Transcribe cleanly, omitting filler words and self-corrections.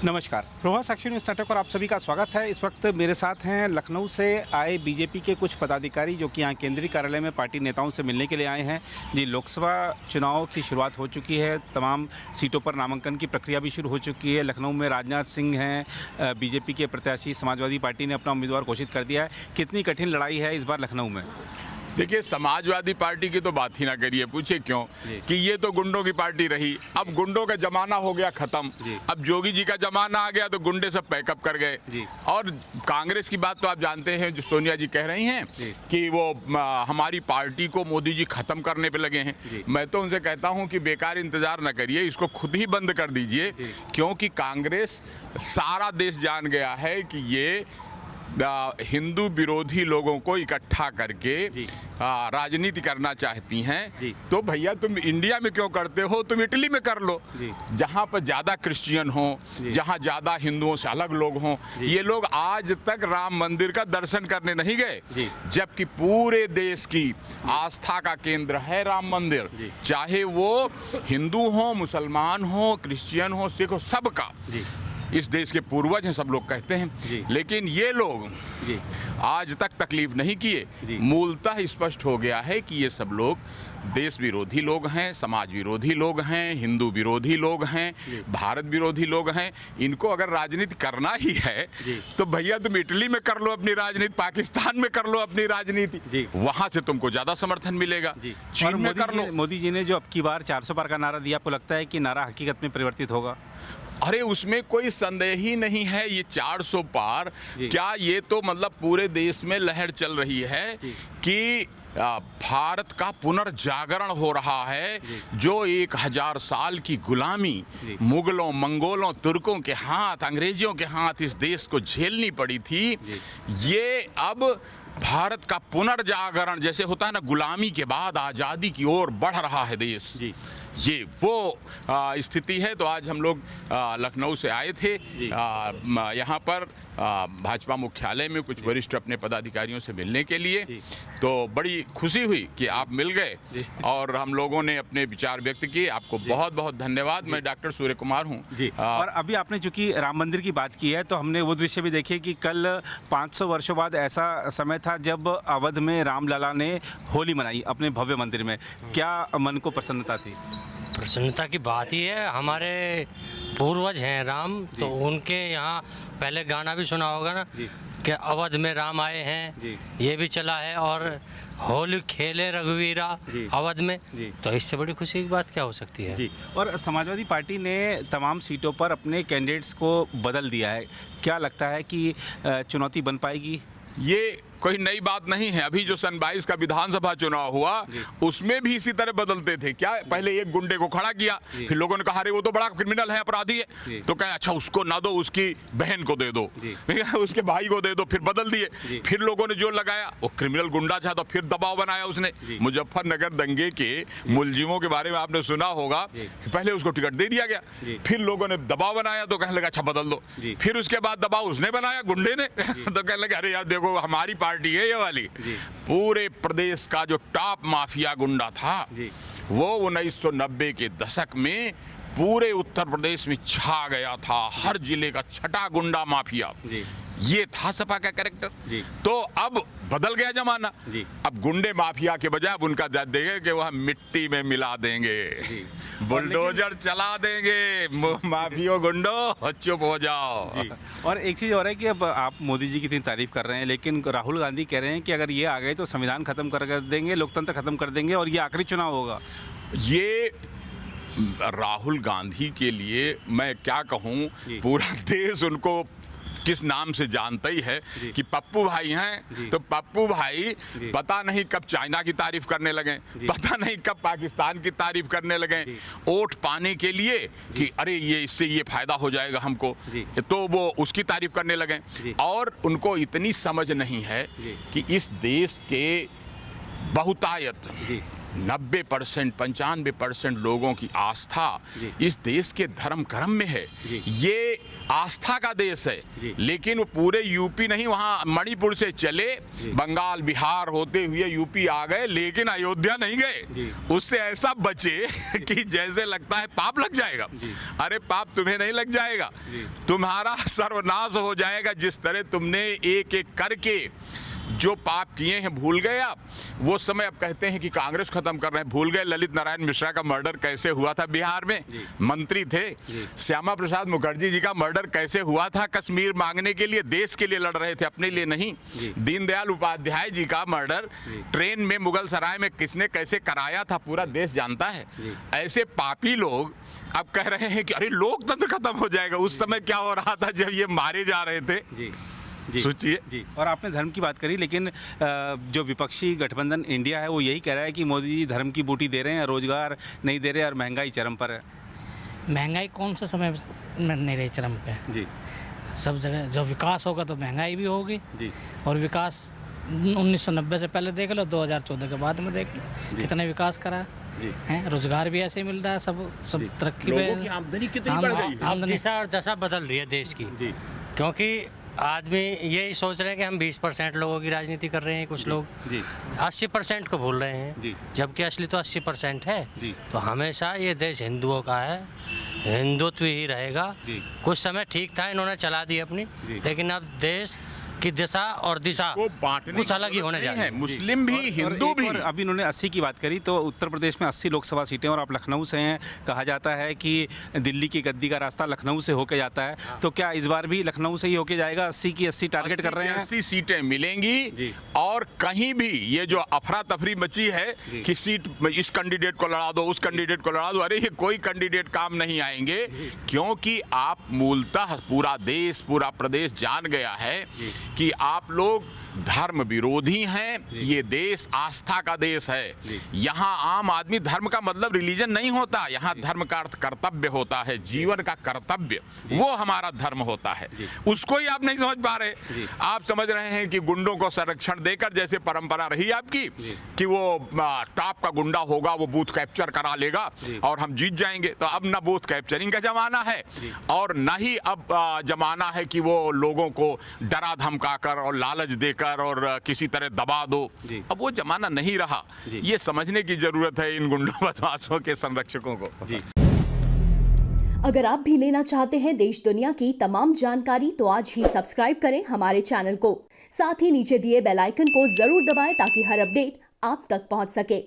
नमस्कार, Prabhas action news network और आप सभी का स्वागत है। इस वक्त मेरे साथ हैं लखनऊ से आए बीजेपी के कुछ पदाधिकारी जो कि यहाँ केंद्रीय कार्यालय में पार्टी नेताओं से मिलने के लिए आए हैं। जी, लोकसभा चुनाव की शुरुआत हो चुकी है, तमाम सीटों पर नामांकन की प्रक्रिया भी शुरू हो चुकी है। लखनऊ में राजनाथ सिंह हैं, बीजेपी के प्रत्याशी, समाजवादी पार्टी ने अपना उम्मीदवार घोषित कर दिया है। कितनी कठिन लड़ाई है इस बार लखनऊ में? देखिए, समाजवादी पार्टी की तो बात ही ना करिए, पूछिए क्यों कि ये तो गुंडों की पार्टी रही। अब गुंडों का जमाना हो गया खत्म। अब जोगी जी का जमाना आ गया तो गुंडे सब पैकअप कर गए। और कांग्रेस की बात तो आप जानते हैं, जो सोनिया जी कह रही हैं कि वो हमारी पार्टी को मोदी जी खत्म करने पे लगे हैं। मैं तो उनसे कहता हूं कि बेकार इंतजार न करिए, इसको खुद ही बंद कर दीजिए, क्योंकि कांग्रेस सारा देश जान गया है कि ये हिंदू विरोधी लोगों को इकट्ठा करके राजनीति करना चाहती हैं। तो भैया, तुम इंडिया में क्यों करते हो, तुम इटली में कर लो, जहां पर ज्यादा क्रिश्चियन हो, जहां ज्यादा हिंदुओं से अलग लोग हों। ये लोग आज तक राम मंदिर का दर्शन करने नहीं गए, जबकि पूरे देश की आस्था का केंद्र है राम मंदिर। चाहे वो हिंदू हो, मुसलमान हो, क्रिश्चियन हो, सिख हो, सबका इस देश के पूर्वज हैं, सब लोग कहते हैं। लेकिन ये लोग आज तक तकलीफ नहीं किए। मूलतः स्पष्ट हो गया है कि ये सब लोग देश विरोधी लोग हैं, समाज विरोधी लोग हैं, हिंदू विरोधी लोग हैं, भारत विरोधी लोग हैं। इनको अगर राजनीति करना ही है तो भैया तुम इटली में कर लो अपनी राजनीति, पाकिस्तान में कर लो अपनी राजनीति, वहां से तुमको ज्यादा समर्थन मिलेगा। चीन में कर लो। मोदी जी ने जो अब की बार 400 पार का नारा दिया, आपको लगता है कि नारा हकीकत में परिवर्तित होगा? अरे, उसमें कोई संदेह ही नहीं है। ये 400 पार क्या, ये तो मतलब पूरे देश में लहर चल रही है कि भारत का पुनर्जागरण हो रहा है। जो 1000 साल की गुलामी मुगलों, मंगोलों, तुर्कों के हाथ, अंग्रेजियों के हाथ इस देश को झेलनी पड़ी थी, ये अब भारत का पुनर्जागरण, जैसे होता है ना, गुलामी के बाद आज़ादी की ओर बढ़ रहा है देश, ये वो स्थिति है। तो आज हम लोग लखनऊ से आए थे, यहाँ पर भाजपा मुख्यालय में कुछ वरिष्ठ अपने पदाधिकारियों से मिलने के लिए। तो बड़ी खुशी हुई कि आप मिल गए और हम लोगों ने अपने विचार व्यक्त किए। आपको बहुत बहुत धन्यवाद। मैं डॉक्टर सूर्य कुमार हूँ। और अभी आपने चूंकि राम मंदिर की बात की है, तो हमने वो दृश्य भी देखे कि कल 500 वर्षों बाद ऐसा समय था जब अवध में रामलला ने होली मनाई अपने भव्य मंदिर में। क्या मन को प्रसन्नता थी? प्रसन्नता की बात ही है। हमारे पूर्वज हैं राम, तो उनके यहाँ पहले गाना भी सुना होगा ना कि अवध में राम आए हैं, ये भी चला है, और होली खेले रघुवीरा अवध में। तो इससे बड़ी खुशी की बात क्या हो सकती है? जी, और समाजवादी पार्टी ने तमाम सीटों पर अपने कैंडिडेट्स को बदल दिया है। क्या लगता है कि चुनौती बन पाएगी? ये कोई नई बात नहीं है। अभी जो सन 22 का विधानसभा चुनाव हुआ, उसमें भी इसी तरह बदलते थे। क्या, पहले एक गुंडे को खड़ा किया, फिर लोगों ने कहा अरे वो तो बड़ा क्रिमिनल है, अपराधी है, तो कहे अच्छा उसको ना दो, उसकी बहन को दे दो, उसके भाई को दे दो। फिर बदल दिए। फिर लोगों ने जो लगाया वो क्रिमिनल गुंडा था, तो फिर दबाव बनाया उसने। मुजफ्फरनगर दंगे के मुलजिमों के बारे में आपने सुना होगा, पहले उसको टिकट दे दिया गया, फिर लोगों ने दबाव बनाया तो कहने लगा अच्छा बदल दो। फिर उसके बाद दबाव उसने बनाया, गुंडे ने, तो कहने लगा अरे यार देखो हमारी पार्टी है ये वाली। पूरे प्रदेश का जो टॉप माफिया गुंडा था, वो 1990 के दशक में पूरे उत्तर प्रदेश में छा गया था। हर जिले का छठा गुंडा माफिया, ये था सपा का कैरेक्टर। तो अब बदल गया जमाना। अब गुंडे माफिया के बजाय अब उनका देंगे कि वह मिट्टी में मिला देंगे, बुलडोजर चला देंगे, माफियो गुंडो चुप हो जाओ। और एक चीज़ और है कि अब आप मोदी जी की इतनी तारीफ कर रहे हैं, लेकिन राहुल गांधी कह रहे हैं कि अगर ये आ गए तो संविधान खत्म कर देंगे, लोकतंत्र खत्म कर देंगे और ये आखिरी चुनाव होगा। ये राहुल गांधी के लिए मैं क्या कहूँ, पूरा देश उनको किस नाम से जानता ही है कि पप्पू भाई हैं। तो पप्पू भाई पता नहीं कब चाइना की तारीफ करने लगे, पता नहीं कब पाकिस्तान की तारीफ करने लगे, वोट पाने के लिए कि अरे ये इससे ये फायदा हो जाएगा हमको, तो वो उसकी तारीफ करने लगे। और उनको इतनी समझ नहीं है कि इस देश के बहुतायत 90% 95% लोगों की आस्था इस देश के धर्म कर्म में है। ये आस्था का देश है, लेकिन वो पूरे यूपी नहीं, वहाँ मणिपुर से चले, बंगाल बिहार होते हुए यूपी आ गए, लेकिन अयोध्या नहीं गए। उससे ऐसा बचे कि जैसे लगता है पाप लग जाएगा। अरे पाप तुम्हें नहीं लग जाएगा, तुम्हारा सर्वनाश हो जाएगा। जिस तरह तुमने एक एक करके जो पाप किए हैं भूल गए आप। वो समय अब कहते हैं कि कांग्रेस खत्म कर रहे हैं, भूल गए ललित नारायण मिश्रा का मर्डर कैसे हुआ था बिहार में, मंत्री थे। श्यामा प्रसाद मुखर्जी जी का मर्डर कैसे हुआ था, कश्मीर मांगने के लिए, देश के लिए लड़ रहे थे, अपने लिए नहीं। दीनदयाल उपाध्याय जी का मर्डर ट्रेन में मुगल सराय में किसने कैसे कराया था, पूरा देश जानता है। ऐसे पापी लोग अब कह रहे हैं कि अरे लोकतंत्र खत्म हो जाएगा। उस समय क्या हो रहा था जब ये मारे जा रहे थे, सोचिए। जी, और आपने धर्म की बात करी, लेकिन जो विपक्षी गठबंधन इंडिया है वो यही कह रहा है कि मोदी जी धर्म की बूटी दे रहे हैं, रोजगार नहीं दे रहे और महंगाई चरम पर है। महंगाई कौन से समय में नहीं रही चरम पे? जी, सब जगह जो विकास होगा तो महंगाई भी होगी। जी, और विकास 1990 से पहले देख लो, 2014 के बाद में देख लो कितना विकास करा है। रोजगार भी ऐसे मिल रहा है, सब तरक्की पे। लोगों की आमदनी कितनी बढ़ गई है। आमदनी दिशा और दशा बदल रही है देश की। क्योंकि आदमी यही सोच रहे हैं कि हम 20% लोगों की राजनीति कर रहे हैं, कुछ लोग 80% को भूल रहे हैं, जबकि असली तो 80% है। तो हमेशा ये देश हिंदुओं का है, हिंदुत्व ही रहेगा। कुछ समय ठीक था, इन्होंने चला दी अपनी, लेकिन अब देश की दिशा और दिशा कुछ अलग ही होने जा रही है। मुस्लिम भी हिंदू भी। और अभी इन्होंने 80 की बात करी, तो उत्तर प्रदेश में 80 लोकसभा सीटें और आप लखनऊ से हैं। कहा जाता है कि दिल्ली की गद्दी का रास्ता लखनऊ से होके जाता है, तो क्या इस बार भी लखनऊ से ही होके जाएगा? 80 की 80 टारगेट कर रहे हैं। 80 सीटें मिलेंगी और कहीं भी ये जो अफरा तफरी मची है कि सीट इस कैंडिडेट को लड़ा दो, उस कैंडिडेट को लड़ा दो, अरे ये कोई कैंडिडेट काम नहीं आएंगे। क्योंकि आप मूलतः पूरा देश, पूरा प्रदेश जान गया है कि आप लोग धर्म विरोधी हैं। ये देश आस्था का देश है। यहाँ आम आदमी, धर्म का मतलब रिलीजन नहीं होता, यहाँ धर्म का अर्थ कर्तव्य होता है, जीवन का कर्तव्य, वो हमारा धर्म होता है। उसको ही आप नहीं समझ पा रहे। आप समझ रहे हैं कि गुंडों को संरक्षण देकर, जैसे परंपरा रही आपकी कि वो टॉप का गुंडा होगा, वो बूथ कैप्चर करा लेगा और हम जीत जाएंगे। तो अब ना बूथ कैप्चरिंग का जमाना है और ना ही अब जमाना है कि वो लोगों को डरा धमका कर और लालच देकर और किसी तरह दबा दो। अब वो जमाना नहीं रहा। ये समझने की जरूरत है इन गुंडों बदमाशों के संरक्षकों को। अगर आप भी लेना चाहते हैं देश दुनिया की तमाम जानकारी, तो आज ही सब्सक्राइब करें हमारे चैनल को। साथ ही नीचे दिए बेल आइकन को जरूर दबाएं ताकि हर अपडेट आप तक पहुंच सके।